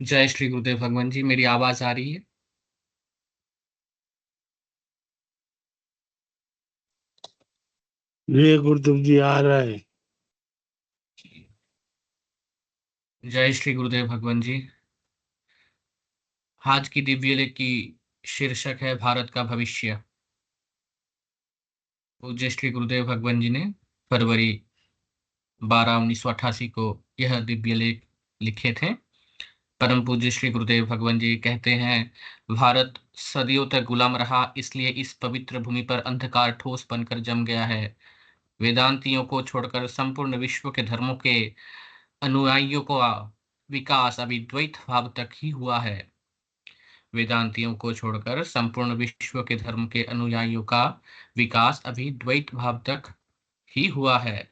जय श्री गुरुदेव भगवान जी, मेरी आवाज आ रही है? ये गुरुदेव जी आ रहा है। जय श्री गुरुदेव भगवान जी। आज की दिव्य लेख की शीर्षक है भारत का भविष्य। पूज्य श्री गुरुदेव भगवान जी ने फरवरी 12 1988 को यह दिव्य लेख लिखे थे। परम पूज्य श्री गुरुदेव भगवान जी कहते हैं, भारत सदियों तक गुलाम रहा, इसलिए इस पवित्र भूमि पर अंधकार ठोस बनकर जम गया है। वेदांतियों को छोड़कर संपूर्ण विश्व के धर्मों के अनुयायियों का विकास अभी द्वैत भाव तक ही हुआ है। वेदांतियों को छोड़कर संपूर्ण विश्व के धर्म के अनुयायियों का विकास अभी द्वैत भाव तक ही हुआ है।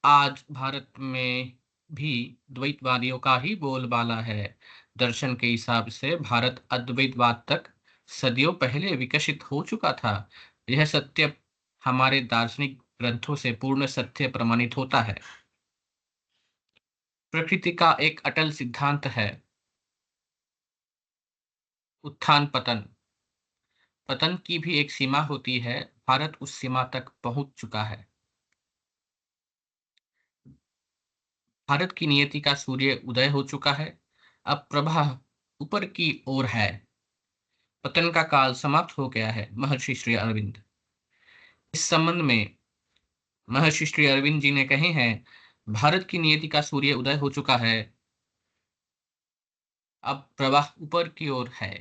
आज भारत में भी द्वैतवादियों का ही बोलबाला है। दर्शन के हिसाब से भारत अद्वैतवाद तक सदियों पहले विकसित हो चुका था। यह सत्य हमारे दार्शनिक ग्रंथों से पूर्ण सत्य प्रमाणित होता है। प्रकृति का एक अटल सिद्धांत है, उत्थान पतन। पतन की भी एक सीमा होती है, भारत उस सीमा तक पहुंच चुका है। भारत की नियति का सूर्य उदय हो चुका है, अब प्रवाह ऊपर की ओर है। पतन का काल समाप्त हो गया है। महर्षि श्री अरविंद। इस संबंध में महर्षि श्री अरविंद जी ने कहे हैं, भारत की नियति का सूर्य उदय हो चुका है, अब प्रवाह ऊपर की ओर है।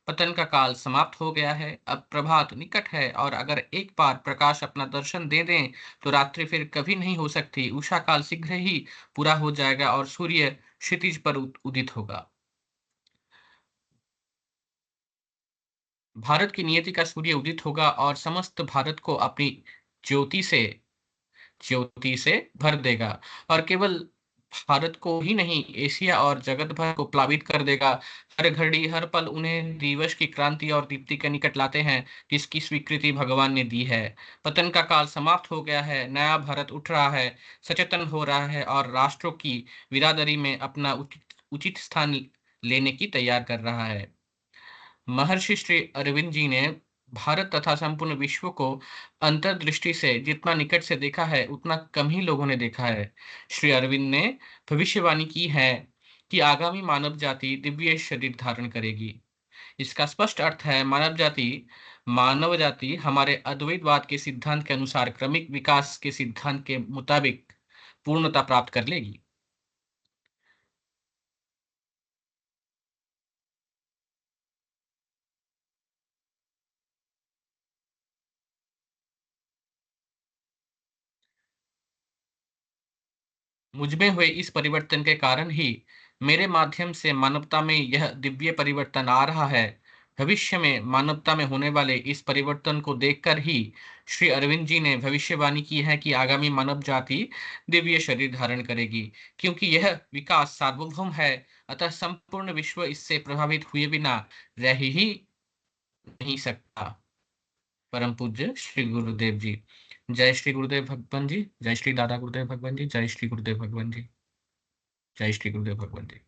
पतन का काल समाप्त हो गया है, अब प्रभात निकट है, और अगर एक बार प्रकाश अपना दर्शन दे दें तो रात्रि फिर कभी नहीं हो सकती। उषा काल शीघ्र ही पूरा हो जाएगा और सूर्य क्षितिज पर उदित होगा। भारत की नियति का सूर्य उदित होगा और समस्त भारत को अपनी ज्योति से ज्योति से भर देगा, और केवल भारत को ही नहीं, एशिया और जगत भर को प्लावित कर देगा। हर घड़ी हर पल उन्हें दिवस की क्रांति और दीप्ति के निकट लाते हैं, जिसकी स्वीकृति भगवान ने दी है। पतन का काल समाप्त हो गया है, नया भारत उठ रहा है, सचेतन हो रहा है और राष्ट्रों की बिरादरी में अपना उचित उचित स्थान लेने की तैयार कर रहा है। महर्षि श्री अरविंद जी ने भारत तथा संपूर्ण विश्व को अंतर्दृष्टि से जितना निकट से देखा है, उतना कम ही लोगों ने देखा है। श्री अरविंद ने भविष्यवाणी की है कि आगामी दिव्य शरीर धारण करेगी। इसका स्पष्ट अर्थ है, मानव जाति हमारे अद्वैतवाद के सिद्धांत के अनुसार क्रमिक विकास के सिद्धांत के मुताबिक पूर्णता प्राप्त कर लेगी। मुझ में हुए इस परिवर्तन के कारण ही मेरे माध्यम से मानवता में यह दिव्य परिवर्तन आ रहा है। भविष्य में मानवता में होने वाले इस परिवर्तन को देखकर ही श्री अरविंद जी ने भविष्यवाणी की है कि आगामी मानव जाति दिव्य शरीर धारण करेगी, क्योंकि यह विकास सार्वभौम है। अतः संपूर्ण विश्व इससे प्रभावित हुए बिना रह ही नहीं सकता। परम पूज्य श्री गुरुदेव जी। जय श्री गुरुदेव भगवान जी, जय श्री दादा गुरुदेव भगवान जी, जय श्री गुरुदेव भगवान जी, जय श्री गुरुदेव भगवान जी।